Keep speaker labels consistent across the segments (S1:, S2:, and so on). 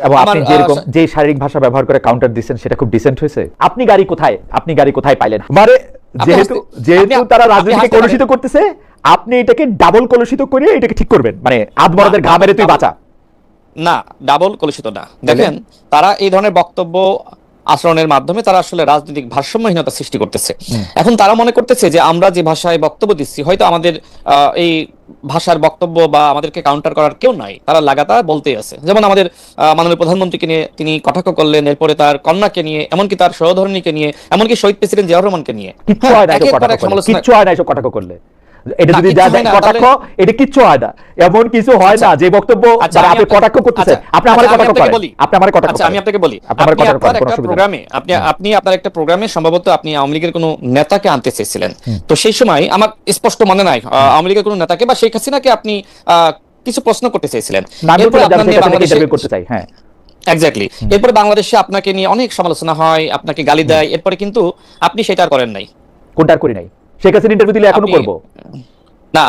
S1: এবং আপনি যেরকম যে শারীরিক ভাষা ব্যবহার করে কাউন্টার দিচ্ছেন সেটা খুব ডিসেন্ট হয়েছে। আপনি গাড়ি কোথায় পাইলেন? মানে যেহেতু তারা রাজনীতিকে কলুষিত করতেছে, আপনি এটাকে ডাবল কলুষিত করে এটাকে ঠিক করবেন, মানে আধমরাদের ঘা মেরে তুই বাঁচা।
S2: না, ডাবল কলুষিত না। দেখেন, তারা এই ধরনের বক্তব্য আচরণের মাধ্যমে তারা আসলে রাজনৈতিক ভারসাম্যহীনতা সৃষ্টি করতেছে। এখন তারা মনে করতেছে যে আমরা যে ভাষায় বক্তব্য দিচ্ছি, হয়তো আমাদের এই ভাষার বক্তব্য বা আমাদেরকে কাউন্টার করার কেউ নাই, তারা লাগাতার বলতেই আছে। যেমন আমাদের মাননীয় প্রধানমন্ত্রীকে নিয়ে তিনি কটাক্ষ করলেন, এরপরে তার কন্যাকে নিয়ে, এমনকি তার সহধর্মিণীকে নিয়ে, এমনকি শহীদ প্রেসিডেন্ট জিয়াউর রহমানকে নিয়ে
S1: কিচ্ছু হয় না এসব কটাক্ষ করলে। এটা যদি কটাক্ষ, এটা কিচ্ছু হয় না, এমন কিছু হয় না যে বক্তব্য আপনি কটাক্ষ করতেছেন। আপনি আমার কটাক্ষ করেন, আপনি আমার কটাক্ষ করেন।
S2: আমি আপনাকে বলি, আপনি আপনার একটা প্রোগ্রামে সম্ভবত আপনি আওয়ামী লীগের কোনো নেতাকে আনতে চেয়েছিলেন। তো সেই সময় আমার স্পষ্ট মনে নাই আওয়ামী লীগের কোনো নেতাকে বা শেখ হাসিনাকে আপনি কিছু প্রশ্ন করতে চেয়েছিলেন। এক্স্যাক্টলি। এরপরে বাংলাদেশে আপনাকে নিয়ে অনেক সমালোচনা হয়, আপনাকে গালি দেয়, এরপরে কিন্তু আপনি সেটা আর করেন নাই।
S1: কোনটার করি নাই? শেখ হাসিনা ইন্টারভিউ দিলে এখনো করব
S2: না।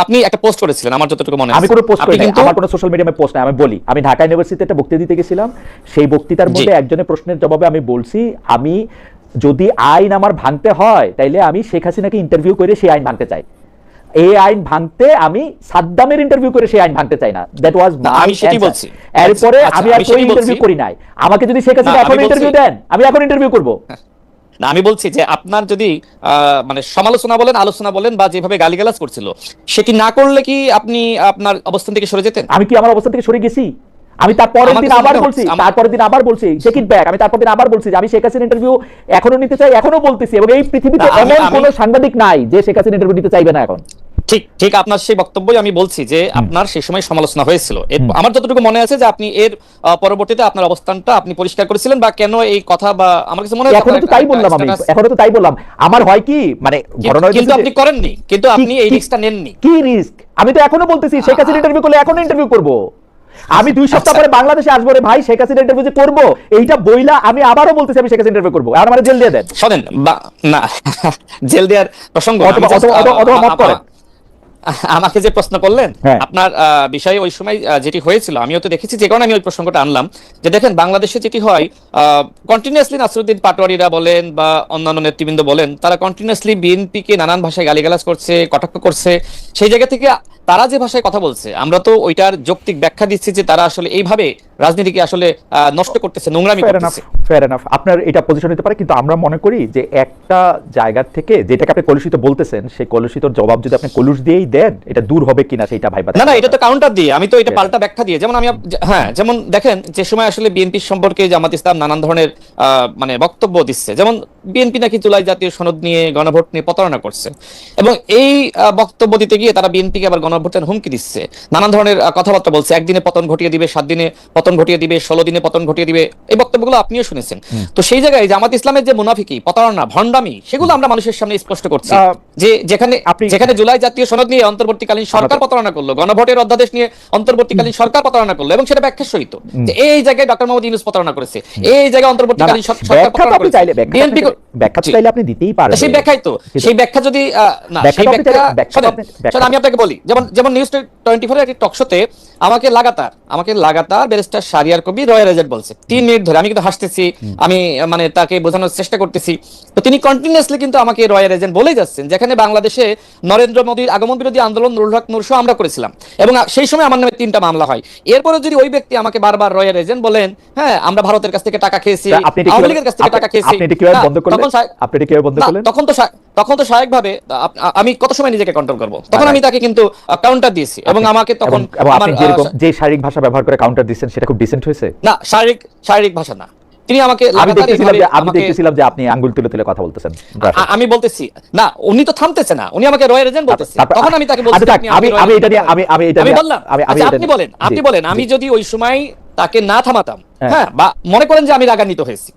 S2: আপনি একটা পোস্ট করেছিলেন আমার যতটুকু মনে আছে।
S1: আমি কোনো পোস্ট করি নাই, আমার কোনো সোশ্যাল মিডিয়ামে পোস্ট নাই। আমি বলি, আমি ঢাকা ইউনিভার্সিটিতে একটা বক্তৃতা দিতে গেছিলাম, সেই বক্তৃতার মধ্যে একজনের প্রশ্নের জবাবে আমি বলছি, আমি যদি আইন আমার ভাঙতে হয় তাইলে আমি শেখ হাসিনাকে ইন্টারভিউ করে সেই আইন ভাঙতে চাই। এই আইন ভাঙতে আমি সাদ্দামের ইন্টারভিউ করে সেই আইন ভাঙতে চাই না। দ্যাট ওয়াজ
S2: আমি সেটাই বলছি।
S1: এরপরে আমি আর কোনো ইন্টারভিউ করি নাই। আমাকে যদি শেখ হাসিনা এখন ইন্টারভিউ দেন, আমি এখন ইন্টারভিউ করব।
S2: না, আমি বলছি যে আপনার যদি মানে সমালোচনা বলেন, আলোচনা বলেন, বা যেভাবে গালিগালাজ করছিল, সেটি না করলে কি আপনি আপনার অবস্থান থেকে সরে যেতেন?
S1: আমি কি আমার অবস্থান থেকে সরে গেছি? আমি তারপরের দিন আবার বলছি টেক ইট ব্যাক। আমি তারপর দিন আবার বলছি যে আমি শেখ হাসিনা ইন্টারভিউ এখনো নিতে চাই, এখনো বলতেছি। এবং এই পৃথিবীতে এমন কোনো সাংবাদিক নাই যে শেখ হাসিনা ইন্টারভিউ নিতে চাইবে না এখন।
S2: ঠিক আপনার সেই বক্তব্যই আমি বলছি যে আপনার সেই সময় সমালোচনা হয়েছিল। আমার যতটুকু মনে আছে যে আপনি এর পরবর্তীতে আপনার অবস্থানটা আপনি পরিষ্কার করেছিলেন, বা কেন এই কথা, বা আমার কাছে মনে হয়
S1: এখনো তো তাই বললাম। আমার হয় কি, মানে
S2: কিন্তু আপনি করেননি, কিন্তু আপনি এই রিস্কটা নেননি।
S1: কি রিস্ক? আমি তো এখনো বলতেছি শেখ হাসিনা ইন্টারভিউ করলে এখনো ইন্টারভিউ করব। আমি 2 সপ্তাহ পরে বাংলাদেশে আসবো রে ভাই, শেখ হাসিনা ইন্টারভিউ যে করব, এইটা বইলা আমি আবারও বলতেছি আমি শেখ হাসিনা ইন্টারভিউ করব। আর আমার জেল দিয়ে দেন।
S2: শুনেন, না জেল দেওয়ার প্রসঙ্গ আমাকে যে প্রশ্ন করলেন, আপনার বিষয়ে ওই সময় যেটি হয়েছিল আমিও তো দেখেছি, যে কারণে আমি ওই প্রসঙ্গটা আনলাম। যে দেখেন, বাংলাদেশে যেটি হয়, কন্টিনিউয়াসলি নাসিরউদ্দিন পাটোয়ারিরা বলেন বা অন্যান্য নেতৃবৃন্দ বলেন, তারা কন্টিনিউয়াসলি বিএনপিকে নানান ভাষায় গালিগালাজ করছে, কটাক্ষ করছে। সেই জায়গা থেকে তারা যে ভাষায় কথা বলছে, আমরা তো ওইটার যৌক্তিক ব্যাখ্যা দিচ্ছি যে তারা আসলে এইভাবে রাজনীতিকে আসলে নষ্ট করতেছে, নোংরামি করতেছে।
S1: ফেয়ার এনাফ, আপনার এটা পজিশন হতে পারে, কিন্তু আমরা মনে করি যে একটা জায়গা থেকে যেটাকে আপনি কলুষিত বলতেছেন, সেই কলুষিতর জবাব যদি আপনি কলুষ দিয়েই দেন, এটা দূর হবে কিনা সেটা ভাইবা।
S2: না, এটা তো কাউন্টার দিয়ে, আমি তো এটা পাল্টা ব্যাখ্যা দিয়ে। যেমন যেমন দেখেন, যে সময় আসলে বিএনপি সম্পর্কে জামাত ইসলাম নানান ধরনের মানে বক্তব্য দিচ্ছে, যেমন বিএনপি নাকি জুলাই জাতীয় সনদ নিয়ে, গণভোট নিয়ে প্রতারণা করছে, এবং এই বক্তব্য দিতে গিয়ে তারা বিএনপিকে আবার গণভোটের হুমকি দিচ্ছে, নানান ধরনের কথাবার্তা বলছে, একদিনে পতন ঘটিয়ে দিবে, 7 দিনে পতন ঘটিয়ে দিবে, 16 দিনে পতন ঘটিয়ে দিবে। এই বক্তব্যগুলো আপনিও শুনেছেন। তো সেই জায়গায় জামাত ইসলামের যে মুনাফিকি, প্রতারণা, ভণ্ডামি, সেগুলো আমরা মানুষের সামনে স্পষ্ট করছি। যে যেখানে জুলাই জাতীয় সনদ নিয়ে অন্তর্বর্তীকালীন সরকার প্রতারণা করলো, গণভোটের অধ্যাদেশ নিয়ে অন্তর্বর্তীকালীন সরকার প্রতারণা করলো, এবং সেটা ব্যাখ্যার সহিত যে এই জায়গায় ডক্টর মোহাম্মদ ইউনূস প্রতারণা করেছে, এই জায়গায় অন্তর্বর্তীকালীন সরকার প্রতারণা করেছে। বিএনপি ব্যাখ্যা চাইলে আপনি দিতেই পারেন। সেই ব্যাখ্যাই তো, সেই ব্যাখ্যা যদি না, সেই ব্যাখ্যা আমি আপনাকে বলি, যেমন নিউজ 24 এর একটি টক শোতে আমাকে লাগাতার barrister Shahriar Kabir royal agent বলছে 3 মিনিট ধরে। আমি কিন্তু হাসতেছি, আমি মানে তাকে বোঝানোর চেষ্টা করতেছি। তো তিনি কন্টিনিউয়াসলি কিন্তু আমাকে রয়্যাল এজেন্ট বলেই যাচ্ছেন, যেখানে বাংলাদেশে নরেন্দ্র মোদীর আগমন বিরোধী আন্দোলন নুরুল হক নূর আমরা করেছিলাম, এবং সেই সময় আমার নামে 3টা মামলা হয়। এরপরে যদি ওই ব্যক্তি আমাকে বারবার রয়্যাল এজেন্ট বলেন, হ্যাঁ আমরা ভারতের কাছ থেকে টাকা খেয়েছি, আওয়ামী লীগের কাছ থেকে টাকা খেয়েছি, তখন তো স্বাভাবিকভাবে আমি কত সময় নিজেকে কন্ট্রোল করব? তখন আমি তাকে কিন্তু কাউন্টার দিয়েছি, এবং আমাকে তখন
S1: আমার যে শারীরিক ভাষা ব্যবহার করে কাউন্টার দিচ্ছেন সেটা খুব ডিসেন্ট হয়েছে।
S2: না, শারীরিক ভাষা না, তিনি আমাকে
S1: আমি দেখতেছিলাম যে আপনি আঙ্গুল তুলে কথা বলতেছেন।
S2: আমি বলতেছি না, উনি তো থামতেছে না, উনি আমাকে রয়্যাল এজেন্ট বলতেছে। তখন আমি তাকে বলছি আমি বললাম আপনি বলেন, আমি যদি ওই সময় তাকে না থামাতাম, হ্যাঁ, বা মনে করেন যে আমি রাগান্বিত হয়েছি,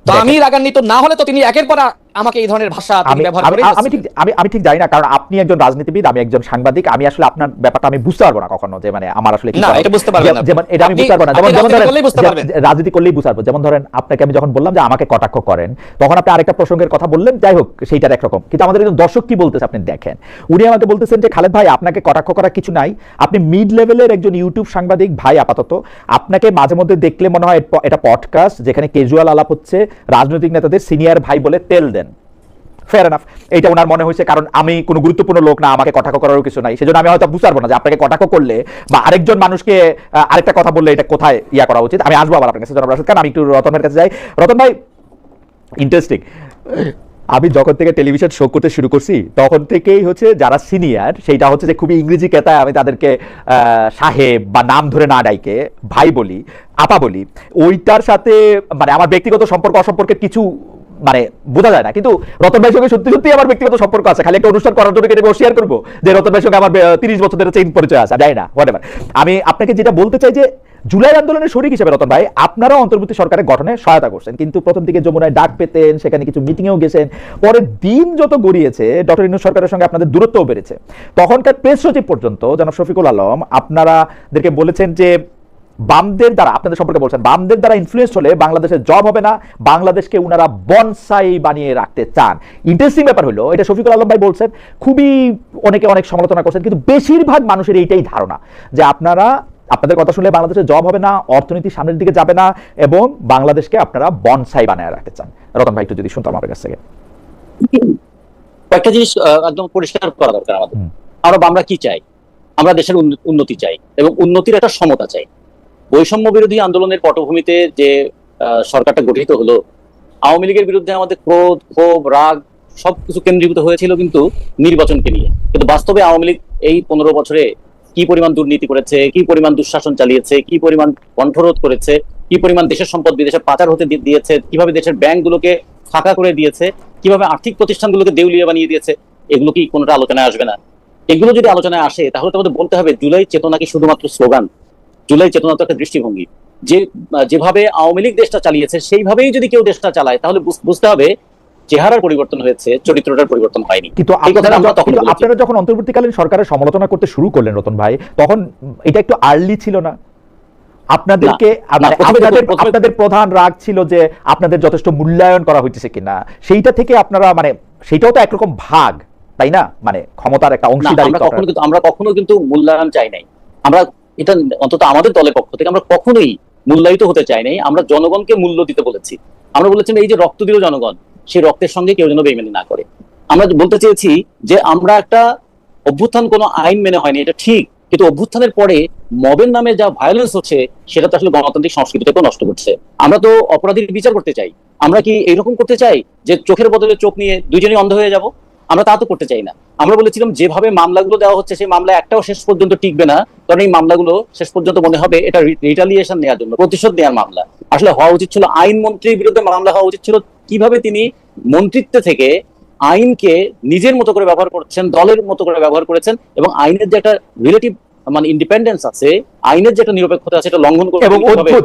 S2: তো আমি রাগান্বিত না হলে তো তিনি একের পর আমাকে এই ধরনের ভাষা তিনি
S1: আমি
S2: ব্যবহার
S1: আমি
S2: করে
S1: আমি ঠিক আমি ঠিক জানি না, কারণ আপনি একজন রাজনীতিবিদ, আমি একজন সাংবাদিক, আমি আসলে আপনার ব্যাপারটা আমি বুঝতে পারবো না কখনো, যে মানে আমার আসলে কি
S2: না,
S1: করা
S2: এটা
S1: উচিত।
S2: বুঝতে পারবেন না।
S1: যেমন এটা আমি
S2: আপনি
S1: বুঝতে পারবো না, যেমন
S2: রাজনীতি
S1: ধরেন
S2: করলেই বুঝতে পারবেন।
S1: রাজনীতি করলেই বুঝতে পারবো। যেমন ধরেন আপনাকে আমি যখন বললাম যে আমাকে কটাক্ষ করেন, তখন আপনি আরেকটা প্রসঙ্গের কথা বললেন, যাই হোক সেইটার একরকম, কিন্তু আমাদের একজন দর্শক কি বলতেছে আপনি দেখেন। উনি আমাকে বলতেছেন যে খালেদ ভাই, আপনাকে কটাক্ষ করার কিছু নাই, আপনি মিড লেভেলের একজন ইউটিউব সাংবাদিক ভাই, আপাতত আপনাকে মাঝে মধ্যে দেখলে মনে হয় এটা পডকাস্ট যেখানে ক্যাজুয়াল আলাপ হচ্ছে, রাজনৈতিক নেতাদের সিনিয়র ভাই বলে তেল দেন। ফেয়ার এনাফ, এটা ওনার মনে হয়েছে, কারণ আমি কোনো গুরুত্বপূর্ণ লোক না, আমাকে কটাক্ষ করারও কিছু নাই, সেজন্য আমি হয়তো বুঝতে পারবো না যে আপনাকে কটাক্ষ করলে বা আরেকজন মানুষকে আরেকটা কথা বললে এটা কোথায় ইয়া করা উচিত। আমি আসবো আবার আপনার কাছে, জনাব রাশেদ খান। আমি একটু রতনের কাছে যাই। রতন ভাই, ইন্টারেস্টিং, আমি যখন থেকে টেলিভিশন শো করতে শুরু করছি তখন থেকেই হচ্ছে যারা সিনিয়র, সেইটা হচ্ছে যে খুবই ইংরেজি কেতায় আমি তাদেরকে সাহেব বা নাম ধরে না ডাইকে ভাই বলি, আপা বলি, ওইটার সাথে মানে আমার ব্যক্তিগত সম্পর্ক অসম্পর্কের কিছু মানে বোঝা যায় না, কিন্তু রতন ভাইয়ের সঙ্গে সত্যি সত্যি আমার ব্যক্তিগত সম্পর্ক আছে। খালি একটা অনুষ্ঠান করার জন্য কেটে শেয়ার করবো যে রতন ভাইয়ের সঙ্গে আমার 30 বছর ধরে চেইন পরিচয় আছে, জানি না, হোয়াটএভার। আমি আপনাকে যেটা বলতে চাই যে জুলাই আন্দোলনের শরিক হিসেবে রতন ভাই আপনারাও অন্তর্বর্তী সরকারের গঠনে সহায়তা করছেন, কিন্তু প্রথম দিকে যমুনায় ডাক পেতেন, সেখানে কিছু মিটিংয়েও গেছেন, পরে দিন যত গড়িয়েছে ডক্টর ইউনূস সরকারের সঙ্গে আপনাদের দূরত্বও বেড়েছে। তখনকার প্রেস সচিব পর্যন্ত জনাব শফিকুল আলম আপনারাদেরকে বলেছেন যে বামদের দ্বারা, আপনাদের সম্পর্কে বলছেন, বামদের দ্বারা ইনফ্লুয়েন্স হলে বাংলাদেশের জব হবে না, বাংলাদেশকে উনারা বনসাই বানিয়ে রাখতে চান। ইন্টারেস্টিং ব্যাপার হলো, এটা শফিকুল আলম ভাই বলছেন, খুবই অনেকে অনেক সমালোচনা করছেন, কিন্তু বেশিরভাগ মানুষের এইটাই ধারণা যে আপনাদের কথা শুনলে বাংলাদেশের জব হবে না, অর্থনীতি সামনের দিকে যাবে না, এবং বাংলাদেশকে আপনারা বনসাই বানিয়ে রাখতে চান। রতন ভাই একটু যদি শুনতাম আমার কাছ থেকে।
S3: কয়েকটা জিনিস একদম পরিষ্কার করা দরকার আমাদের। আমরা কি চাই? আমরা দেশের উন্নতি চাই, এবং উন্নতির একটা সমতা চাই। বৈষম্য বিরোধী আন্দোলনের পটভূমিতে যে সরকারটা গঠিত হলো, আওয়ামী লীগের বিরুদ্ধে আমাদের ক্রোধ, ক্ষোভ, রাগ সবকিছু কেন্দ্রীভূত হয়েছিল কিন্তু নির্বাচনকে নিয়ে। কিন্তু বাস্তবে আওয়ামী লীগ এই 15 বছরে কি পরিমাণ দুর্নীতি করেছে, কি পরিমাণ দুঃশাসন চালিয়েছে, কি পরিমাণ কণ্ঠরোধ করেছে, কি পরিমাণ দেশের সম্পদ বিদেশে পাচার হতে দিয়েছে, কিভাবে দেশের ব্যাংকগুলোকে ফাঁকা করে দিয়েছে, কিভাবে আর্থিক প্রতিষ্ঠানগুলোকে দেউলিয়া বানিয়ে দিয়েছে, এগুলো কি কোনোটা আলোচনায় আসবে না? এগুলো যদি আলোচনায় আসে তাহলে তো আমাদের বলতে হবে জুলাই চেতনা কি শুধুমাত্র স্লোগান? জুলাই চেতনা তো একটা দৃষ্টিভঙ্গি। যেভাবে আওয়ামী লীগ দেশটা চালিয়েছে সেইভাবেই যদি কেউ দেশটা চালায় তাহলে বুঝতে হবে চেহারার পরিবর্তন হয়েছে, চরিত্রটার পরিবর্তন হয়নি।
S1: কিন্তু আপনারা যখন অন্তর্বর্তীকালীন সরকারের সমালোচনা করতে শুরু করলেন রতন ভাই, তখন এটা একটু আর্লি ছিল না? আপনাদেরকে আপনাদের প্রধান রাগ ছিল যে আপনাদের যথেষ্ট মূল্যায়ন করা হইতেছে কিনা, সেইটা থেকে আপনারা মানে সেইটাও তো একরকম ভাগ, তাই না? মানে ক্ষমতার একটা অংশীদারিত্ব।
S3: আমরা কখনো কিন্তু মূল্যায়ন চাই নাই। আমরা এটা অন্তত আমাদের দলের পক্ষ থেকে আমরা কখনোই মূল্যায়িত হতে চাই নাই। আমরা জনগণকে মূল্য দিতে বলেছি। আমরা বলেছি এই যে রক্ত দিল জনগণ, সেই রক্তের সঙ্গে কেউ যেন বেইমানি না করে। আমরা বলতে চেয়েছি যে আমরা একটা অভ্যুত্থান কোনো আইন মেনে হয়নি, এটা ঠিক, কিন্তু অভ্যুত্থানের পরে মবের নামে যা ভায়োলেন্স হচ্ছে সেটা তো আসলে গণতান্ত্রিক সংস্কৃতিটাকেও নষ্ট করছে। আমরা তো অপরাধীর বিচার করতে চাই। আমরা কি এরকম করতে চাই যে চোখের বদলে চোখ নিয়ে দুইজনই অন্ধ হয়ে যাব? আমরা তা তো করতে চাই না। আমরা বলেছিলাম যেভাবে মামলাগুলো দেওয়া হচ্ছে সেই মামলা একটাও শেষ পর্যন্ত টিকবে না, কারণ এই মামলাগুলো শেষ পর্যন্ত মনে হবে এটা রিটালিয়েশন নেওয়ার জন্য, প্রতিশোধ নেওয়ার মামলা। আসলে হওয়া উচিত ছিল আইনমন্ত্রীর বিরুদ্ধে মামলা হওয়া উচিত ছিল কিভাবে তিনি মন্ত্রিত্ব থেকে আইনকে নিজের মতো করে ব্যবহার করছেন, দলের মতো করে ব্যবহার করেছেন, এবং আইনের যে একটা রিলেটিভ মানে ইন্ডিপেন্ডেন্স আছে, আইনের যে একটা নিরপেক্ষতা আছে, এটা লঙ্ঘন করে।
S1: এবং অদ্ভুত,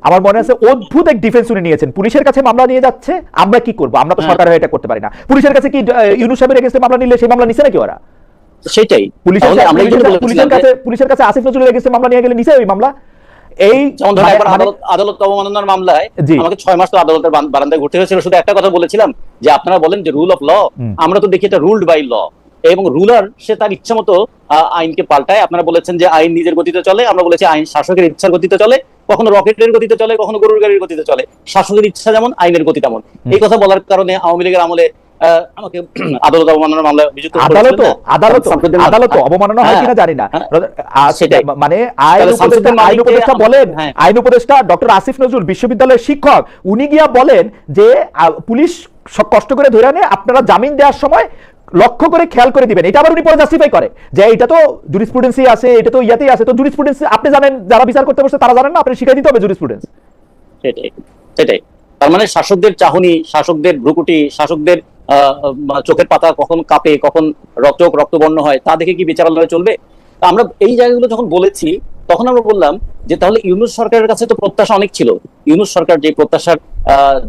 S1: আমার মনে আছে অদ্ভুত এক ডিফেন্স উনি নিয়েছেন। পুলিশের কাছে মামলা নিয়ে যাচ্ছে, আমরা কি করব? আমরা তো সরকার হয়ে এটা করতে পারি না। পুলিশের কাছে কি ইউনূস সাহেবের এগেইনস্টে মামলা নিলে সেই মামলা নিছে নাকি ওরা?
S3: সেটাই
S1: পুলিশের কাছে আসিফ নজরুলের এগেইনস্টে মামলা নিয়ে গেলে নিছে ওই মামলা। এই
S3: আদালত অবমাননার মামলায় আমাকে 6 মাস তো আদালতের বারান্দায় ঘুরতে হয়েছিল। শুধু একটা কথা বলেছিলাম যে আপনারা বলেন যে রুল অফ ল, আমরা তো দেখি এটা রুলড বাই ল, এবং রুলার সে তার ইচ্ছা মতো আইনকে পাল্টায়। আপনারা বলেছেন যে আইন নিজের গতিতে চলে, আমরা বলেছি আইন শাসকের ইচ্ছার গতিতে চলে, কখনো রকেটের গতিতে চলে, কখনো গরুর গাড়ির গতিতে চলে। শাসকের ইচ্ছা যেমন আইনের গতি তেমন। এই কথা বলার কারণে আওয়ামী লীগের আমলে আমাকে আদালত অবমাননার মামলায় অভিযুক্ত করেছিলেন।
S1: আদালত অবমাননা হয় কিনা জানি না, মানে আইন উপদেষ্টা ডক্টর আসিফ নজরুল বিশ্ববিদ্যালয়ের শিক্ষক, উনি গিয়া বলেন যে পুলিশ সব কষ্ট করে ধরে আনে, আপনারা জামিন দেওয়ার সময় লক্ষ্য করে খেয়াল করে দিবেন। এটা আবার উনি পরে জাস্টিফাই করে যে এটা তো জুরিসপ্রুডেন্সই আছে, এটা তো ইয়াতেই আছে। তো জুরিসপ্রুডেন্স আপনি জানেন, যারা বিচার করতে বসে তারা জানেন না, আপনি শিখিয়ে দিতে হবে জুরিসপ্রুডেন্স।
S3: সেটাই তার মানে শাসকদের চাহনি, শাসকদের ভ্রুকুটি, শাসকদের চোখের পাতা কখন কাঁপে, কখন রক্তবর্ণ হয়, তা দেখে কি বিচারালয় চলবে? আমরা এই জায়গাগুলো যখন বলেছি তখন আমরা বললাম যে তাহলে ইউনূস সরকারের কাছে তো প্রত্যাশা অনেক ছিল, ইউনূস সরকার যে প্রত্যাশার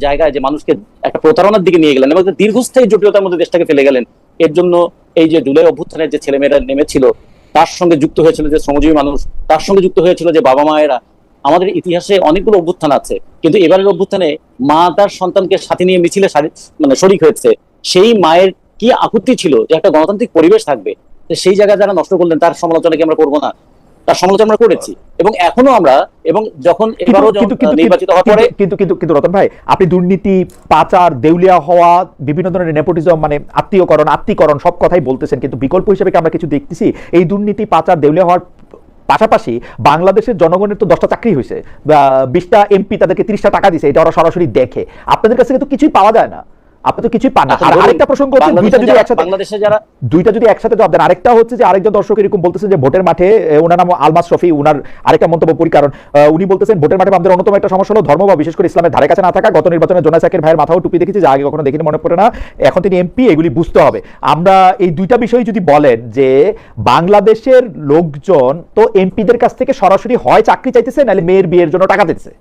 S3: জায়গায় যে মানুষকে একটা প্রতারণার দিকে নিয়ে গেলেন এবং একটা দীর্ঘস্থায়ী জটিলতার মধ্যে দেশটাকে ফেলে গেলেন, এর জন্য এই যে জুলাই অভ্যুত্থানের যে ছেলেমেয়েরা নেমেছিল, তার সঙ্গে যুক্ত হয়েছিল যে শ্রমজীবী মানুষ, তার সঙ্গে যুক্ত হয়েছিল যে বাবা মায়েরা। আমাদের ইতিহাসে অনেকগুলো অভ্যুত্থান আছে, কিন্তু এবারের অভ্যুত্থানে মা তার সন্তানকে সাথে নিয়ে মিছিলে মানে শরিক হয়েছে। সেই মায়ের কি আকুতি ছিল যে একটা গণতান্ত্রিক পরিবেশ থাকবে, সেই জায়গায় যারা নষ্ট করলেন তার সমালোচনা কি আমরা করবো না? তার সমালোচনা আমরা করেছি এবং এখনো আমরা, এবং যখন এবারও নির্বাচিত হওয়ার পরে
S1: কিন্তু রতন ভাই, আপনি দুর্নীতি, পাচার, দেউলিয়া হওয়া, বিভিন্ন ধরনের নেপোটিজম, মানে আত্মীকরণ সব কথাই বলতেছেন, কিন্তু বিকল্প হিসেবে কি আমরা কিছু দেখতেছি? এই দুর্নীতি, পাচার, দেউলিয়া হওয়ার পাশাপাশি বাংলাদেশের জনগণের তো 10টা চাকরি হয়েছে, 20টা এমপি তাদেরকে 30টা টাকা দিছে, এটা ওরা সরাসরি দেখে। আপনাদের কাছে কিন্তু কিছুই পাওয়া যায় না, আপনি তো কিছুই পান না। আর আরেকটা প্রসঙ্গ হচ্ছে,
S3: বাংলাদেশে যারা
S1: দুইটা যদি একসাথে জবাব দেন, আরেকটা হচ্ছে যে আরেকজন দর্শক এরকম বলতেছেন যে ভোটের মাঠে, ওনার নাম আলমাস শফি, উনার আরেকটা মন্তব্য পরি, কারণ উনি বলতেছেন ভোটের মাঠে আমাদের অন্যতম একটা সমস্যা হলো ধর্ম বা বিশেষ করে ইসলামের ধারে কাছে না থাকা। গত নির্বাচনে জোনাস সাকির ভাইয়ের মাথাও টুপি দেখেছি, যা আগে কখনো দেখিনি, মনে পড়ে না, এখন তিনি এমপি, এগুলি বুঝতে হবে। আমরা এই দুইটা বিষয় যদি বলেন যে বাংলাদেশের লোকজন তো এমপিদের কাছ থেকে সরাসরি হয় চাকরি চাইতেছে, নাহলে মেয়ের বিয়ের জন্য টাকা দিতেছে,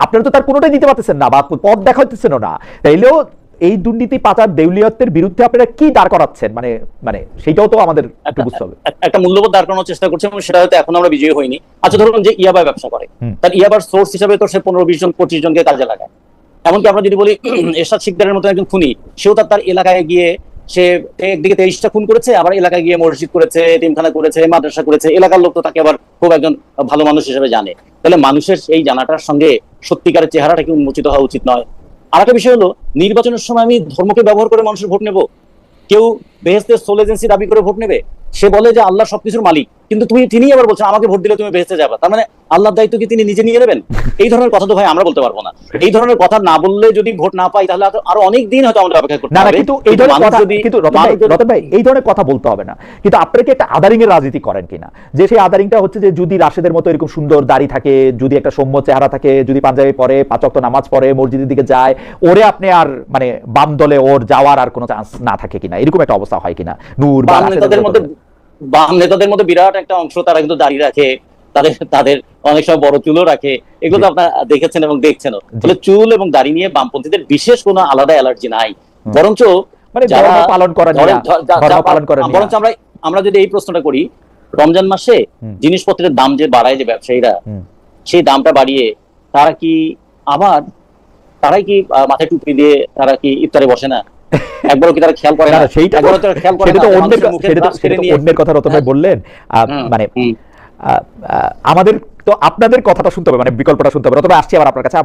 S1: আপনারা তো তার কোনোটাই দিতে পারতেছেন না বা পথ দেখাইতেছেন না, তাইলেও এই দুর্নীতি, পাচার, দেউলিয়তের বিরুদ্ধে আপনারা কি দাঁড় করাচ্ছেন, মানে সেটাও তো আমাদের একটু বুঝতে হবে।
S3: একটা মূল্যবোধ দাঁড় করানোর চেষ্টা করছে এবং সেটা হয়তো এখন আমরা বিজয়ী হইনি। আচ্ছা, ধরুন যে ইয়াবা ব্যবসা করে, তার ইয়াবার সোর্স হিসেবে তো সে 15-20 জন 25 জনকে কাজে লাগায়। এমনকি আমরা যদি বলি এরশাদ শিকদারের মতো একজন খুনি, সেও তার এলাকায় গিয়ে সে একদিকে 23টা খুন করেছে, আবার এলাকায় গিয়ে মসজিদ করেছে, এতিমখানা করেছে, মাদ্রাসা করেছে, এলাকার লোক তো তাকে আবার খুব একজন ভালো মানুষ হিসেবে জানে। তাহলে মানুষের এই জানাটার সঙ্গে সত্যিকারের চেহারাটা কি উন্মোচিত হওয়া উচিত নয়? আর একটা বিষয় হলো, নির্বাচনের সময় আমি ধর্মকে ব্যবহার করে মানুষের ভোট নেব? কেউ বেহেশতের সোল এজেন্সি দাবি করে ভোট নেবে, সে বলে যে আল্লাহ সবকিছুর মালিক, কিন্তু তিনি আবার বলছেন আমাকে ভোট দিলে তুমি বেহেশতে যাবে, তার মানে আল্লাহর দায়িত্ব কি তিনি নিজে নিয়ে নেবেন? এই ধরনের কথা তো ভাই আমরা বলতে পারবো না। এই ধরনের কথা না বললে যদি ভোট না পাই, তাহলে আরো অনেক দিন হয়তো আমাদের অপেক্ষা করতে হবে।
S1: কিন্তু এই ধরনের কথা, কিন্তু রতন ভাই এই ধরনের কথা বলতে হবে না, কিন্তু আপনারা কি একটা আদারিং এর রাজনীতি করেন কিনা, যে সেই আদারিংটা হচ্ছে যে যদি রাশেদের মতো এরকম সুন্দর দাড়ি থাকে, যদি একটা সৌম্য চেহারা থাকে, যদি পাঞ্জাবি পরে, 5 ওয়াক্ত নামাজ পড়ে, মসজিদের দিকে যায়, ওরে আপনি আর মানে বাম দলে ওর যাওয়ার আর কোনো চান্স না থাকে কিনা, এরকম একটা অবস্থা হয় কিনা? নূর বা
S3: বাম নেতাদের মধ্যে বিরাট একটা অংশ তারা কিন্তু দাড়ি রাখে, তাদের অনেক সময় বড় চুলও রাখে, এগুলো তো আপনারা দেখেছেন এবং দেখছেনও। তাহলে চুল এবং দাড়ি নিয়ে বামপন্থীদের বিশেষ কোনো আলাদা অ্যালার্জি নাই, বরঞ্চ
S1: মানে ধর্ম পালন করেন,
S3: বরঞ্চ আমরা যদি এই প্রশ্নটা করি, রমজান মাসে জিনিসপত্রের দাম যে বাড়ায় যে ব্যবসায়ীরা, সেই দামটা বাড়িয়ে তারাই কি মাথায় টুপি দিয়ে তারা কি ইফতারে বসে না? একবারও কি তারা খেয়াল করে না?
S1: অন্যের কথা রতন ভাই বললেন, মানে আমাদের তো আপনাদের কথাটা শুনতে হবে, মানে বিকল্পটা শুনতে হবে। রতন ভাই, আসছি আবার আপনার কাছে।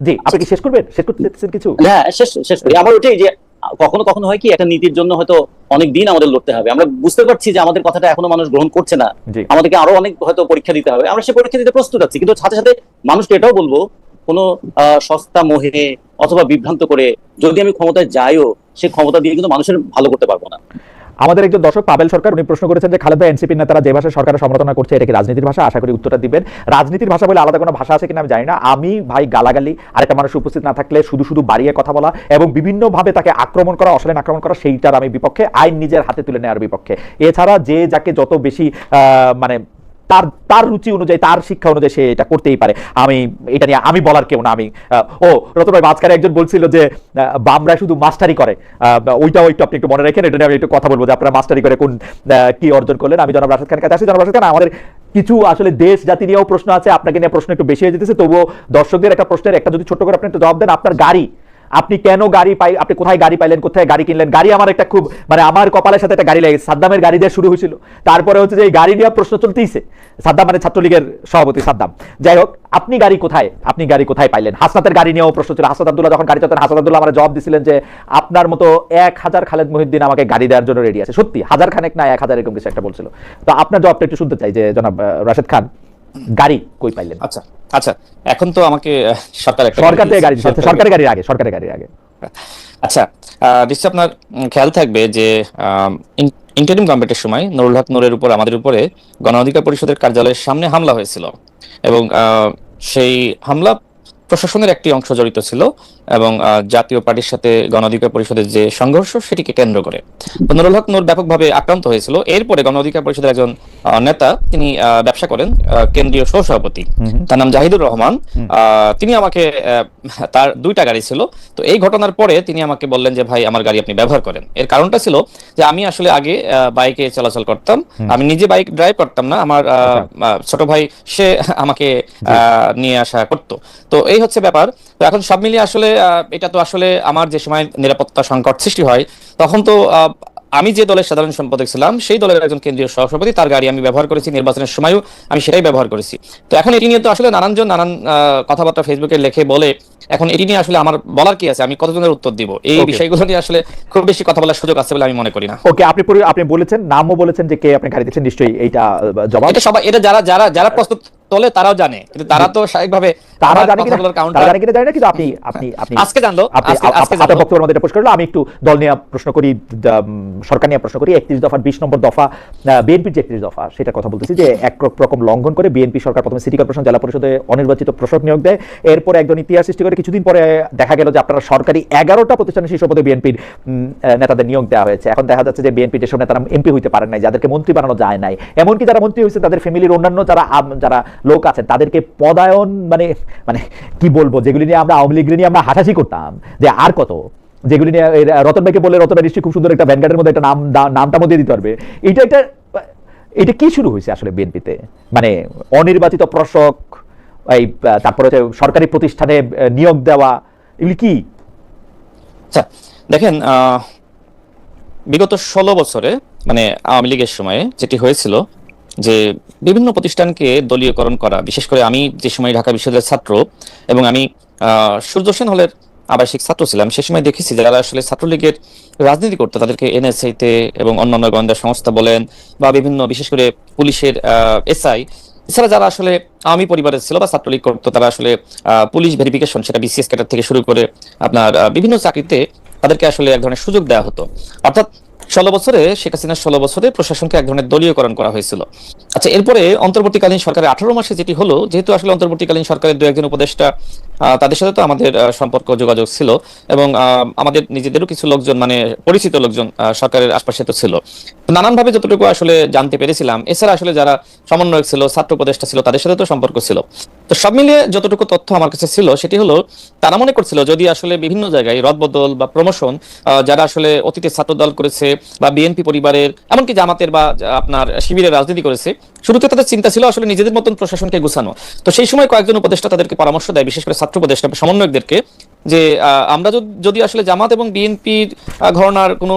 S1: জি, আপনি কি শেষ করবেন? শেষ করতে কিছু?
S3: হ্যাঁ, শেষ করি। আমার ওইটাই যে কখনো কখনো হয় কি, একটা নীতির জন্য হয়তো অনেক দিন আমাদের লড়তে হবে। আমরা বুঝতে পারছি যে আমাদের কথাটা এখনো মানুষ গ্রহণ করছে না, আমাদেরকে আরো অনেক হয়তো পরীক্ষা দিতে হবে। আমরা সেই পরীক্ষা দিতে প্রস্তুত আছি, কিন্তু সাথে সাথে মানুষকে এটাও বলবো, কোনো সস্তা মোহে অথবা বিভ্রান্ত করে যদি আমি ক্ষমতায় যাইও, সে ক্ষমতা দিয়ে কিন্তু মানুষের ভালো করতে পারবো না।
S1: আমাদের একজন দর্শক পাবেল সরকার, উনি প্রশ্ন করেছেন যে খালেদা এনসিপির নেতারা যে ভাষায় সরকারের সমালোচনা করছে, এটা কি রাজনীতির ভাষা? আশা করি উত্তরটা দিবেন। রাজনীতির ভাষা বলে আলাদা কোনো ভাষা আছে কিনা আমি জানি না। আমি ভাই গালাগালি, আরেকটা মানুষ উপস্থিত না থাকলে শুধু বাড়িয়ে কথা বলা এবং বিভিন্নভাবে তাকে আক্রমণ করা, অশালীন আক্রমণ করা, সেইটার আমি বিপক্ষে, আইন নিজের হাতে তুলে নেওয়ার বিপক্ষে। এছাড়া যে যাকে যত বেশি মানে তার রুচি অনুযায়ী, তার শিক্ষা অনুযায়ী সে এটা করতেই পারে, এটা নিয়ে আমি বলার কেউ না। রতন ভাই মাঝখানে একজন বলছিল যে বামরা শুধু মাস্টারি করে, ওইটাও একটু আপনি একটু মনে রাখেন, এটা নিয়ে আমি একটু কথা বলবো যে আপনারা মাস্টারি করে কি অর্জন করলেন। আমি জনাব রাশেদ খানের কাছে আসি। জনাব রাশেদ খান, আমাদের কিছু আসলে দেশ জাতি নিয়েও প্রশ্ন আছে, আপনাকে নিয়ে প্রশ্ন একটু বেশি হয়ে যেতেছে, তবুও দর্শকদের একটা প্রশ্নের একটা যদি ছোট্ট করে আপনি একটু জবাব দেন। আপনার গাড়ি, আপনি কেন গাড়ি আপনি কোথায় গাড়ি পাইলেন, কোথায় গাড়ি কিনলেন? গাড়ি আমার একটা খুব, মানে আমার কপালের সাথে একটা গাড়ি লেগেছে, সাদ্দামের গাড়ি দিয়ে শুরু হয়েছিল, তারপরে হচ্ছে যে এই গাড়ি নিয়ে প্রশ্ন চলতেইছে। সাদ্দাম মানে ছাত্রলীগের সভাপতি সাদ্দাম। যাই হোক, আপনি গাড়ি কোথায় পাইলেন? হাসনাতের গাড়ি নিয়েও প্রশ্ন ছিল। হাসনাত আব্দুল্লাহ যখন গাড়ি চালাতেন, হাসনাত আব্দুল্লাহ আমার জবাব দিছিলেন যে আপনার মতো 1000 খালেদ মহিউদ্দিন আমাকে গাড়ি দেওয়ার জন্য রেডি আছে। সত্যি 1000 খানেক না 1000 এরকম কিছু একটা বলছিল। তো আপনার জবাবটা একটু শুনতে চাই যে জনাব রাশেদ খান, গাড়ি কই পাইলেন?
S2: আচ্ছা, এখন তো আমাকে সরকারের গাড়ি,
S1: সরকারের গাড়ির আগে
S2: আচ্ছা, নিশ্চয় আপনার খেয়াল থাকবে যে ইন্টারিম গভর্নমেন্টের সময় নুরুল হক নূরের উপর, আমাদের উপরে গণ অধিকার পরিষদের কার্যালয়ের সামনে হামলা হয়েছিল এবং সেই হামলা প্রশাসনের একটি অংশ জড়িত ছিল এবং জাতীয় পার্টির সাথে গণ অধিকার পরিষদের যে সংঘর্ষ সেটিকে কেন্দ্র করে নুরুল হক নূর ব্যাপকভাবে আক্রান্ত হয়েছিল। এরপরে গণ অধিকার পরিষদের একজন নেতা, তিনি ব্যবসা করেন, কেন্দ্রীয় সহসভাপতি, তার নাম জাহিদুর রহমান। তিনি আমাকে, তার 2টা গাড়ি ছিল, তো এই ঘটনার পরে তিনি আমাকে বললেন যে ভাই আমার গাড়ি আপনি ব্যবহার করেন। এর কারণটা ছিল যে আমি আসলে আগে বাইকে চলাচল করতাম, আমি নিজে বাইক ড্রাইভ করতাম না, আমার ছোট ভাই সে আমাকে নিয়ে আসা করতো। তো এই হচ্ছে ব্যাপার। তো এখন সব মিলিয়ে আসলে এটা তো আসলে আমার যে সময় নিরাপত্তা সংকট সৃষ্টি হয়, তখন তো আমি যে দলের সাধারণ সম্পাদক ছিলাম সেই দলের একজন কেন্দ্রীয় সহসভাপতি, তার গাড়ি আমি ব্যবহার করেছি, নির্বাচনের সময়ও আমি সেটাই ব্যবহার করেছি। তো এখন এটি নিয়ে তো আসলে নানানজন নানান কথাবার্তা ফেসবুকে লেখে বলে, এখন এটি নিয়ে আসলে আমার বলার কি আছে, আমি কতজনের উত্তর দিব? এই বিষয়গুলো নিয়ে আসলে খুব বেশি কথা বলার সুযোগ আছে বলে আমি মনে করি না।
S1: ওকে, আপনি বলেছেন, নামও বলেছেন যে কে আপনি গাড়ি দিচ্ছেন, নিশ্চয়ই এইটা জবাব।
S2: এটা সবাই, এটা যারা যারা যারা প্রস্তুত তোলে তারাও জানে, কিন্তু তারা তো স্বাভাবিকভাবে
S1: তারা জানে কিনা জানি না, কিন্তু আপনি
S2: আজকে জানলো,
S1: আপনার বক্তব্যের মধ্যে এটা প্রশ্ন করলো। আমি একটু দল নিয়ে প্রশ্ন করি, সরকার নিয়ে প্রশ্ন করি। 31 দফার 20 নম্বর দফা, বিএনপির যে 31 দফা, সেটা কথা বলতেছি যে এক রকম লঙ্ঘন করে বিএনপি সরকার প্রথমে সিটি কর্পোরেশন, জেলা পরিষদে অনির্বাচিত প্রশাসক নিয়োগ দেয়। এরপরে একজন ইতিহাস সৃষ্টি করে কিছুদিন পরে দেখা গেল যে আপনারা সরকারি 11টা প্রতিষ্ঠানের শীর্ষ পদে বিএনপির নেতাদের নিয়োগ দেওয়া হয়েছে। এখন দেখা যাচ্ছে যে বিএনপির যেসব নেতারা এমপি হইতে পারেন নাই, যাদেরকে মন্ত্রী বানানো যায় নাই, এমনকি যারা মন্ত্রী হয়েছে তাদের ফ্যামিলির অন্যান্য যারা লোক আছেন তাদেরকে পদায়ন, মানে কি বলবো, যেগুলি নিয়ে আমরা আওয়ামী লীগ নিয়ে আমরা হাসাহাসি করতাম যে আর কত, যেগুলি নিয়ে রতন ভাইকে বলে, রতন ভাই নিশ্চয়ই খুব সুন্দর একটা ভ্যানগার্ডের মধ্যে একটা নামটা মধ্যে দিতে পারবে। এটা কি শুরু হয়েছে আসলে বিএনপিতে? মানে অনির্বাচিত প্রশাসক, এই তারপরে সরকারি প্রতিষ্ঠানে নিয়োগ দেওয়া, এগুলি কি?
S2: আচ্ছা দেখেন, বিগত 16 বছরে মানে আওয়ামী লীগের সময়ে যেটি হয়েছিল যে বিভিন্ন প্রতিষ্ঠানকে দলীয়করণ করা, বিশেষ করে আমি যে সময় ঢাকা বিশ্ববিদ্যালয়ের ছাত্র এবং আমি সূর্য সেন হলের আবাসিক ছাত্র ছিলাম, সে সময় দেখেছি যারা আসলে ছাত্রলীগের রাজনীতি করতো তাদেরকে এনএসআইতে এবং অন্যান্য গোয়েন্দা সংস্থা বলেন বা বিভিন্ন বিশেষ করে পুলিশের এসআই, এছাড়া যারা আসলে আওয়ামী পরিবারের ছিল বা ছাত্রলীগ করতো, তারা আসলে পুলিশ ভেরিফিকেশন, সেটা বিসিএস ক্যাডার থেকে শুরু করে আপনার বিভিন্ন চাকরিতে তাদেরকে আসলে এক ধরনের সুযোগ দেওয়া হতো। অর্থাৎ 16 বছরে, শেখ হাসিনার 16 বছরে প্রশাসনকে এক ধরনের দলীয়করণ করা হয়েছিল। আচ্ছা, এরপরে অন্তর্বর্তীকালীন সরকারের 18 মাসে যেটি হলো, যেহেতু আসলে অন্তর্বর্তীকালীন সরকারের 2-1 উপদেষ্টা, তাদের সাথে তো আমাদের সম্পর্ক যোগাযোগ ছিল এবং আমাদের নিজেদেরও কিছু লোকজন, মানে পরিচিত লোকজন সরকারের আশপাশে তো ছিল। নানানভাবে যতটুকু আসলে জানতে পেরেছিলাম, এছাড়া আসলে যারা সমন্বয়ক ছিল, ছাত্র উপদেষ্টা ছিল, তাদের সাথে তো সম্পর্ক ছিল। তো সব মিলিয়ে যতটুকু তথ্য আমার কাছে ছিল সেটি হলো, তারা মনে করছিল যদি আসলে বিভিন্ন জায়গায় রদবদল বা প্রমোশন, যারা আসলে অতীতে ছাত্র দল করেছে বা বিএনপি পরিবারের, এমনকি জামাতের বা আপনার শিবিরের রাজনীতি করেছে, শুরুতে তাদের চিন্তা ছিল আসলে নিজেদের মতন প্রশাসনকে গুছানো। তো সেই সময় কয়েকজন উপদেষ্টা তাদেরকে পরামর্শ দেয়, বিশেষ করে ছাত্র উপদেষ্টা সমন্বয়কদেরকে, যে আমরা যদি আসলে জামাত এবং বিএনপির ঘরানার কোনো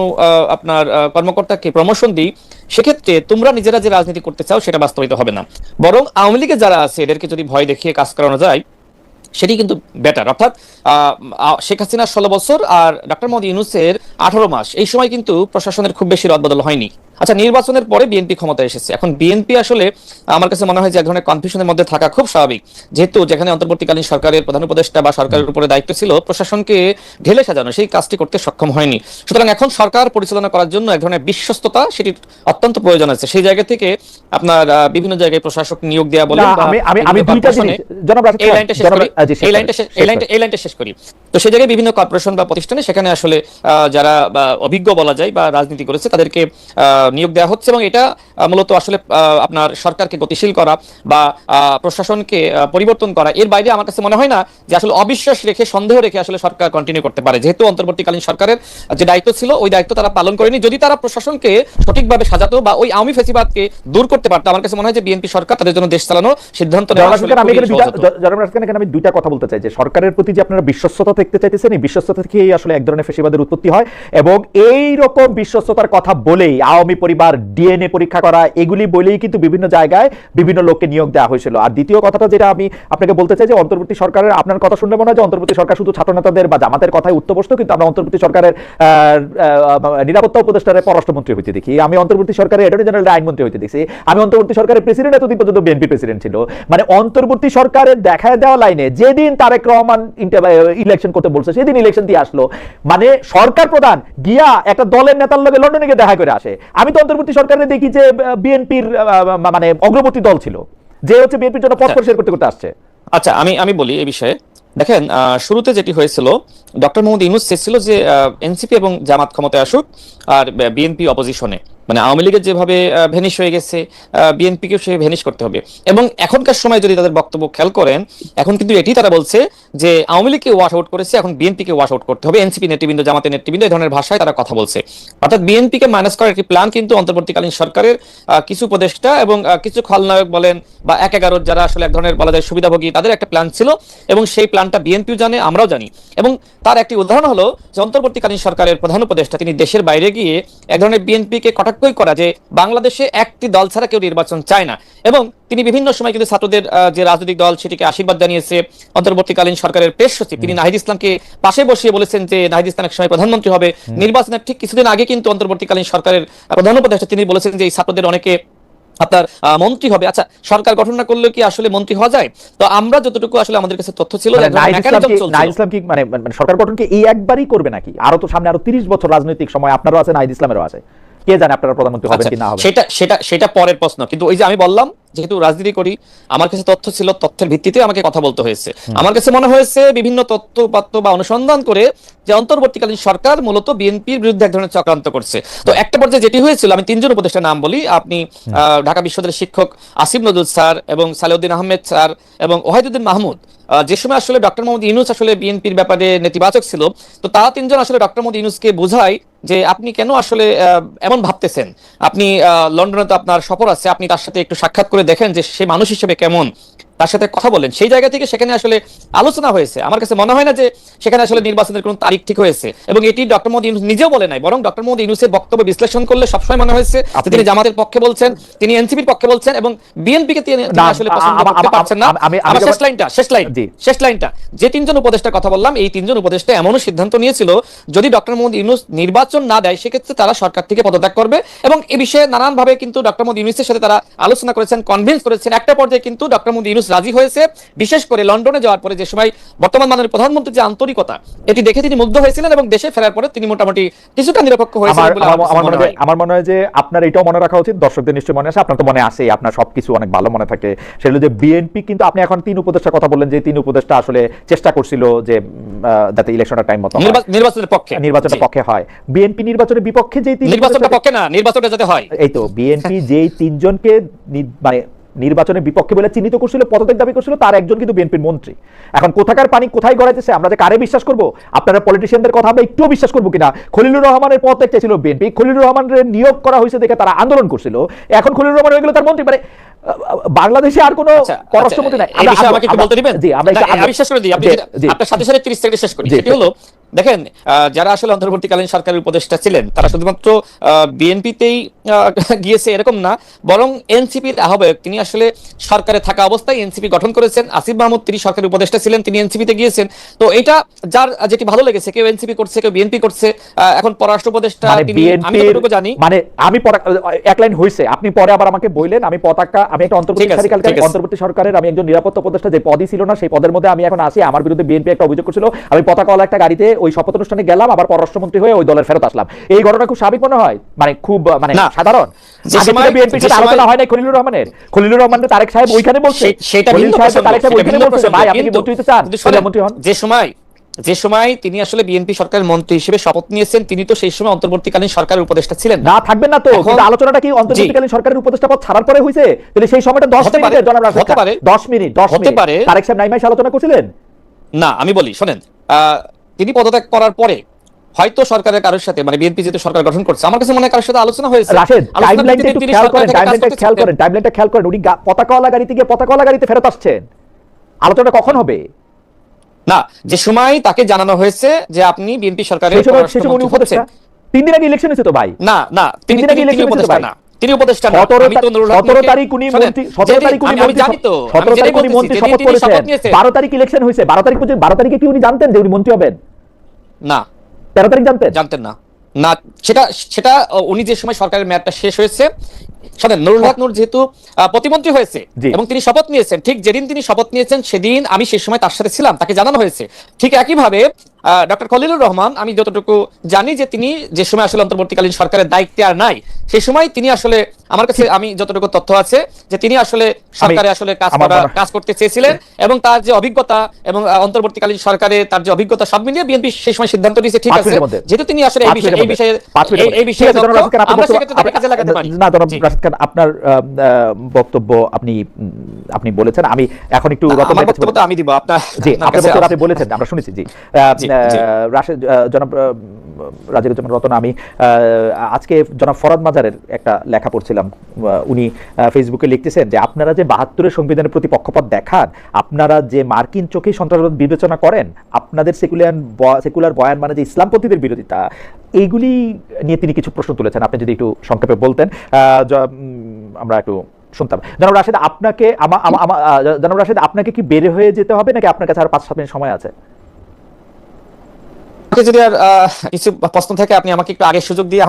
S2: আপনার কর্মকর্তাকে প্রমোশন দিই, সেক্ষেত্রে তোমরা নিজেরা যে রাজনীতি করতে চাও সেটা বাস্তবায়িত হবে না, বরং আওয়ামী লীগের যারা আছে এদেরকে যদি ভয় দেখিয়ে কাজ করানো যায় সেটি কিন্তু বেটার। অর্থাৎ শেখ হাসিনার 16 বছর আর ডক্টর মোহাম্মদ ইউনূসের 18 মাস, এই সময় কিন্তু প্রশাসনের খুব বেশি রদবদল হয়নি। আচ্ছা, নির্বাচনের পরে বিএনপি ক্ষমতায় এসেছে। এখন বিএনপি আসলে আমার কাছে মনে হয় যে এক ধরনের কনফিউশনের মধ্যে থাকা খুব স্বাভাবিক, যেহেতু যেখানে অন্তর্বর্তীকালীন সরকারের প্রধান উপদেষ্টা বা সরকারের উপরে দায়িত্ব ছিল প্রশাসনকে ঢেলে সাজানো, সেই কাজটি করতে সক্ষম হয়নি। সুতরাং এখন সরকার পরিচালনা করার জন্য এক ধরনের বিশ্বস্ততা, সেটি অত্যন্ত প্রয়োজন আছে। সেই জায়গা থেকে আপনার বিভিন্ন জায়গায় প্রশাসক নিয়োগ দেওয়া বলে,
S1: আমি দুইটা জিনিস জনাব রাশিদ খান,
S2: এই লাইনটা শেষ করি। তো সেই জায়গায় বিভিন্ন কর্পোরেশন বা প্রতিষ্ঠানে সেখানে আসলে যারা অভিজ্ঞ বলা যায় বা রাজনীতি করেছে তাদেরকে নিয়োগ দেওয়া হচ্ছে, এবং এটা মূলত আসলে আপনার সরকারকে গতিশীল করা বা প্রশাসনকে পরিবর্তন করা, এর বাইরে আমার কাছে মনে হয় না যে আসলে অবিশ্বাস রেখে, সন্দেহ রেখে আসলে সরকার কন্টিনিউ করতে পারে। যেহেতু অন্তর্বর্তীকালীন সরকারের যে দায়িত্ব ছিল ওই দায়িত্ব তারা পালন করেনি। যদি তারা প্রশাসনকে সঠিকভাবে সাজাতো বা ওই আওয়ামী ফ্যাসিবাদকে দূর করতে পারতো, আমার কাছে মনে হয় যে বিএনপি সরকার তাদের জন্য দেশ চালানো সিদ্ধান্ত নেওয়া আসলে খুবই সহজ হতো।
S1: আমি দুইটা কথা বলতে চাই যে সরকারের প্রতি যে আপনারা বিশ্বস্ততা দেখতে চাইতেছেন, এই বিশ্বস্ততা থেকেই আসলে এক ধরনের ফ্যাসিবাদের উৎপত্তি হয়, এবং এই রকম বিশ্বস্ততার কথা বলেই আওয়ামী পরিবার ডিএনএ পরীক্ষা করা, এগুলি বলেই কিন্তু বিভিন্ন জায়গায় বিভিন্ন লোককে নিয়োগ দেওয়া হয়েছিল। আর দ্বিতীয় কথাটা যেটা আমি আপনাকে বলতে চাই যে অন্তর্বর্তী সরকারের, আপনার কথা শুনলে মনে হয় যে অন্তর্বর্তী সরকার শুধু ছাত্রনেতাদের বা জামাতের কথায় উত্তবস্ত, কিন্তু আমরা অন্তর্বর্তী সরকারের নিরাপত্তা উপদেষ্টার পররাষ্ট্রমন্ত্রী হইতে দেখি, আমি অন্তর্বর্তী সরকারের অ্যাটর্নি জেনারেল আইনমন্ত্রী হইতে দেখছি, আমি অন্তর্বর্তী সরকারের প্রেসিডেন্ট এতদিন পর্যন্ত বিএনপি প্রেসিডেন্ট ছিল। মানে অন্তর্বর্তী সরকারের দেখায় দেওয়া লাইনে যেদিন তারেক রহমান ইলেকশন করতে বলছে সেদিন ইলেকশন দিয়ে আসলো। মানে সরকার প্রধান গিয়া একটা দলের নেতার লগে লন্ডনে গিয়ে দেখা করে আসে। আমি তো অন্তর্বর্তী সরকারে দেখি যে বিএনপির মানে অগ্রবর্তী দল ছিল, যে হচ্ছে বিএনপির জন্য পথ পরিষ্কার করতে করতে আসছে।
S2: আচ্ছা, আমি বলি এই বিষয়ে। দেখেন শুরুতে যেটি হয়েছিল, ডক্টর মোহাম্মদ ইউনূস চেয়েছিল যে এনসিপি এবং জামাত ক্ষমতায় আসুক আর বিএনপি অপোজিশনে, মানে আওয়ামী লীগের যেভাবে ভেনিশ হয়ে গেছে বিএনপিকেও সে ভেনিশ করতে হবে। এবং এখনকার সময় যদি তাদের বক্তব্য খেয়াল করেন, এখন কিন্তু এটি তারা বলছে যে আওয়ামী লীগকে ওয়াশ আউট করেছে, এখন বিএনপিকে ওয়াশ আউট করতে হবে, এনসিপি নেতৃবৃন্দ, জামাতের নেতৃবৃন্দ এই ধরনের ভাষায় তারা কথা বলছে। অর্থাৎ বিএনপিকে মাইনাস করার একটি প্ল্যান কিন্তু অন্তর্বর্তীকালীন সরকারের কিছু উপদেষ্টা এবং কিছু খলনায়ক বলেন বা ১/১১ যারা আসলে এক ধরনের বলা যায় সুবিধাভোগী, তাদের একটা প্ল্যান ছিল এবং সেই প্ল্যানটা বিএনপিও জানে, আমরাও জানি। এবং তার একটি উদাহরণ হলো যে অন্তর্বর্তীকালীন সরকারের প্রধান উপদেষ্টা তিনি দেশের বাইরে গিয়ে এক ধরনের বিএনপিকে কটাক্ষই করা যে বাংলাদেশে একটি দল ছাড়া কেউ নির্বাচন চায় না, এবং তিনি বিভিন্ন সময় কিন্তু ছাত্রদের যে রাজনৈতিক দল সেটিকে আশীর্বাদ জানিয়েছে। অন্তর্বর্তীকালীন সরকারের প্রেস সচিব তিনি নাহিদ ইসলামকে পাশে বসিয়ে বলেছেন যে নাহিদ ইসলাম এক সময় প্রধানমন্ত্রী হবে। নির্বাচনের ঠিক কিছুদিন আগে কিন্তু অন্তর্বর্তীকালীন সরকারের প্রধান উপদেষ্টা তিনি বলেছেন যে এই ছাত্রদের অনেকে আপনার মন্ত্রী হবে। আচ্ছা, সরকার গঠন না করলে কি আসলে মন্ত্রী হওয়া যায়? তো আমরা যতটুকু আসলে আমাদের কাছে তথ্য ছিল,
S1: নাহিদ ইসলাম কি মানে সরকার গঠন কি এই একবারই করবে নাকি আরো তো সামনে আরো 30 বছর রাজনৈতিক সময় আপনারও আছে, নাহিদ ইসলামেরও আছে, কে জানে আপনারা প্রধানমন্ত্রী হবেন কি না হবেন?
S2: সেটা পরের প্রশ্ন। কিন্তু ওই যে আমি বললাম, যেহেতু রাজনীতি করি, আমার কাছে তথ্য ছিল, তথ্যের ভিত্তিতে আমাকে কথা বলতে হয়েছে। আমার কাছে মনে হয়েছে বিভিন্ন তথ্যপাত্র বা অনুসন্ধান করে যে অন্তর্বর্তীকালীন সরকার মূলত বিএনপির বিরুদ্ধে এক ধরনের চক্রান্ত করছে। তো একটা পর্যায়ে যেটি হয়েছিল, আমি 3 জন উপদেষ্টার নাম বলি, আপনি ঢাকা বিশ্ববিদ্যালয়ের শিক্ষক আসিফ নজরুল স্যার এবং সালেউদ্দিন আহমেদ স্যার এবং ওয়াহিদুদ্দিন মাহমুদ, যে সময় আসলে ডক্টর মোহাম্মদ ইউনূস আসলে বিএনপির ব্যাপারে নেতিবাচক ছিল, তো তারা 3 জন আসলে ডক্টর মোহাম্মদ ইউনূসকে বোঝায় যে আপনি কেন আসলে এমন ভাবতেছেন, আপনি লন্ডনে তো আপনার সফর আছে, আপনি তার সাথে একটু সাক্ষাৎ করে দেখেন যে সে মানুষ হিসেবে কেমন, তার সাথে কথা বলেন। সেই জায়গা থেকে সেখানে আসলে আলোচনা হয়েছে। আমার কাছে মনে হয় না যে সেখানে আসলে নির্বাচনের কোনো তারিখ ঠিক হয়েছে, এবং এটি ডক্টর মোহাম্মদ ইউনূস নিজেও বলে নাই, বরং ডক্টর মোহাম্মদ ইউনূসের বক্তব্য বিশ্লেষণ করলে সবসময় মনে হয়েছে তিনি জামাতের পক্ষে বলছেন, তিনি এনসিপির পক্ষে বলছেন, এবং বিএনপিকে তিনি আসলে পছন্দ করতে পারছেন না। আমার শেষ লাইনটা যে 3 জন উপদেষ্টার কথা বললাম, এই 3 জন উপদেষ্টা এমনও সিদ্ধান্ত নিয়েছিল যদি ডক্টর মোহাম্মদ ইউনূস নির্বাচন না দেয় সেক্ষেত্রে তারা সরকার থেকে পদত্যাগ করবে, এবং এই বিষয়ে নানান ভাবে কিন্তু ডক্টর মোহাম্মদ ইউনূসের সাথে তারা আলোচনা করেছেন, কনভিন্স করেছেন। একটা পর্যায়ে কিন্তু ডক্টর মোহাম্মদ ইউনূস রাজি হয়েছে, বিশেষ করে লন্ডনে যাওয়ার পরে যে সময় বর্তমান মাননীয় প্রধানমন্ত্রীর যে আন্তরিকতা, এটি দেখে তিনি মুগ্ধ হয়েছিলেন, এবং দেশে ফেরার পরে তিনি মোটামুটি কিছুটা নিরপেক্ষ হয়েছিলেন বলে
S1: আমার মনে হয় যে আপনার এটাও মনে রাখা উচিত, দর্শকদের নিশ্চয়ই মনে আছে, আপনার তো মনে আছে, আপনার সবকিছু অনেক ভালো মনে থাকে, সেগুলো যে বিএনপি কিন্তু আপনি এখন 3 উপদেষ্টার কথা বললেন যে 3 উপদেষ্টা আসলে চেষ্টা করছিল যে যাতে ইলেকশনের টাইম মতো
S2: নির্বাচনের পক্ষে
S1: হয়। বিএনপি নির্বাচনের বিপক্ষে যে
S2: নির্বাচনের পক্ষে না, নির্বাচনটা যাতে হয়,
S1: এই তো বিএনপি যেই 3 জনকে মানে নির্বাচনের বিপক্ষে বলে চিহ্নিত করছিল, পদত্যাগ দাবি করছিল, তার একজন কিন্তু বিএনপির মন্ত্রী। এখন কোথাকার পানি কোথায় গড়াইতেছে, আমরা যে কারে বিশ্বাস করব? আপনারা পলিটিশিয়ানদের কথা আমরা একটু বিশ্বাস করবো কিনা? খলিলুর রহমানের পদত্যাগ চাইছিল বিএনপি, খলিলুর রহমানের নিয়োগ করা হয়েছে দেখে তারা আন্দোলন করছিল, এখন খলিলুর রহমান হয়ে গেল তার মন্ত্রী। মানে বাংলাদেশে আর কোনো পররাষ্ট্রমন্ত্রী নাই।
S2: আমাকে একটু বলতে দিবেন? জি, আমি বিশ্বাস করে দিই, আপনি আপনার সাথে সাথে 30 সেকেন্ড শেষ করি। সেটি হলো, দেখেন, যারা আসলে অন্তর্বর্তীকালীন সরকারের উপদেষ্টা ছিলেন তারা শুধুমাত্র বিএনপিতেই গিয়েছে এরকম না, বরং এনসিপির আহ্বায়ক তিনি আসলে সরকারে থাকা অবস্থায় এনসিপি গঠন করেছেন। আসিফ মাহমুদ তিনি সরকারের উপদেষ্টা ছিলেন, তিনি এনসিপিতে গিয়েছেন। তো এটা যার যেটি ভালো লেগেছে, কেউ এনসিপি করছে, কেউ বিএনপি করছে। এখন পররাষ্ট্র উপদেষ্টা তিনি, আমি যতটুকু জানি,
S1: মানে আমি এক লাইন হইছে, আপনি পরে আবার আমাকে বললেন, আমি একটা অন্তর্বর্তী সরকারের আমি একজন নিরাপত্তা উপদেষ্টা, যে পদই ছিল না সেই পদের মধ্যে আমি এখন আসি। আমার বিরুদ্ধে বিএনপি একটা অভিযোগ করেছিল, আমি পতাকাওয়ালা একটা গাড়িতে ওই শপথ অনুষ্ঠানে গেলাম, আবার পররাষ্ট্রমন্ত্রী হয়ে ওই দলের ফেরত আসলাম। এই ঘটনা খুব স্বাভাবিক মনে হয়, মানে খুব মানে সাধারণ। বিএনপির সাথে আলোচনা হয় নাই খলিলুর রহমানের তারেক সাহেব ওইখানে বলছে, ভাই আপনি কি মন্ত্রী হতে চান?
S2: যে সময় তিনি আসলে বিএনপি সরকারের মন্ত্রী হিসেবে শপথ নিয়েছেন, তিনি তো সেই সময় অন্তর্বর্তীকালীন সরকারের উপদেষ্টা ছিলেন না,
S1: থাকবেন না তো। কিন্তু আলোচনাটা কি অন্তর্বর্তীকালীন সরকারের উপদেষ্টা পদ ছাড়ার পরে হইছে? তাহলে সেই সময়টা 10 মিনিটের জনাব রাজা, 10 মিনিট তারেক সাহেব নাইমাইশ আলোচনা করছিলেন
S2: না। আমি বলি শোনেন, তিনি পদত্যাগ করার পরে হয়তো সরকারের কারোর সাথে, মানে বিএনপি যেহেতু সরকার গঠন করছে, আমার কাছে মনে হয় কারোর সাথে আলোচনা হয়েছে।
S1: টাইমলাইনটা খেয়াল করেন, উনি পতাকাওয়ালা গাড়িতে গিয়ে পতাকাওয়ালা গাড়িতে ফেরত আসছেন, আলোচনাটা কখন হবে?
S2: না, যে সময় তাকে জানানো হয়েছে যে আপনি বিএনপি সরকারের উপদেষ্টা।
S1: 3 দিন আগে ইলেকশন হয়েছে তো ভাই।
S2: না, তিনি উপদেষ্টা না, তিনি উপদেষ্টা না।
S1: 17 তারিখ উনি মন্ত্রী, 17 তারিখ উনি শপথ করেছেন, 12 তারিখ ইলেকশন হয়েছে, 12 তারিখে কি উনি জানতেন যে উনি মন্ত্রী হবেন?
S2: না।
S1: 13 তারিখ জানতেন
S2: না, সেটা উনি যে সময় সরকারের মেয়াদটা শেষ হয়েছে শোনেন, নুরুল হক নূর যেহেতু প্রতিমন্ত্রী হয়েছে
S1: জি।
S2: এবং তিনি শপথ নিয়েছেন, ঠিক যেদিন তিনি শপথ নিয়েছেন সেদিন আমি সেই সময় তার সাথে ছিলাম, তাকে জানানো হয়েছে। ঠিক একইভাবে ডক্টর খলিলুর রহমান, আমি যতটুকু জানি যে তিনি যে সময় আসলে অন্তর্বর্তীকালীন সরকারের দায়িত্বে আর নাই, সেই সময় তিনি আসলে, আমার কাছে আমি যতটুকু তথ্য আছে যে তিনি আসলে সরকারে আসলে কাজ করতে চেয়েছিলেন, এবং তার যে অভিজ্ঞতা এবং অন্তর্বর্তীকালীন সরকারে তার যে অভিজ্ঞতা সব মিলিয়ে বিএনপি সেই সময় সিদ্ধান্ত নিয়েছে, ঠিক আছে, যেহেতু তিনি আসলে এই বিষয়ে আমরা সেক্ষেত্রে তাকে কাজে লাগাতে পারি।
S1: না জনাব রাশেদ খান, আপনার বক্তব্য আপনি বলেছেন, আমি এখন একটু
S2: আমার বক্তব্য তো আমি দিব, আপনার
S1: জি আপনার বক্তব্য আপনি বলেছেন, আমরা শুনেছি। জি রাশেদ, জনাব রাজিকুজ্জামান রতন, আমি আজকে জনাব ফরাদ মাজারের একটা লেখা পড়ছিলাম, উনি ফেসবুকে লিখতেছেন যে আপনারা যে ৭২-এর সংবিধানের প্রতি পক্ষপাত দেখান, আপনারা যে মার্কিন চোখে সন্ত্রাসবাদ বিবেচনা করেন, আপনাদের সেকুলার বয়ান মানে যে ইসলামপন্থীদের বিরোধিতা, এইগুলি নিয়ে তিনি কিছু প্রশ্ন তুলেছেন। আপনি যদি একটু সংক্ষেপে বলতেন, আমরা একটু শুনতাম। জনাব রাশেদ, আপনাকে কি বের হয়ে যেতে হবে নাকি আপনার কাছে আর ৫-৭ মিনিট সময় আছে?
S2: যদি আর কিছু প্রশ্ন থাকে আপনি আমাকে একটু আগে সুযোগ দিয়ে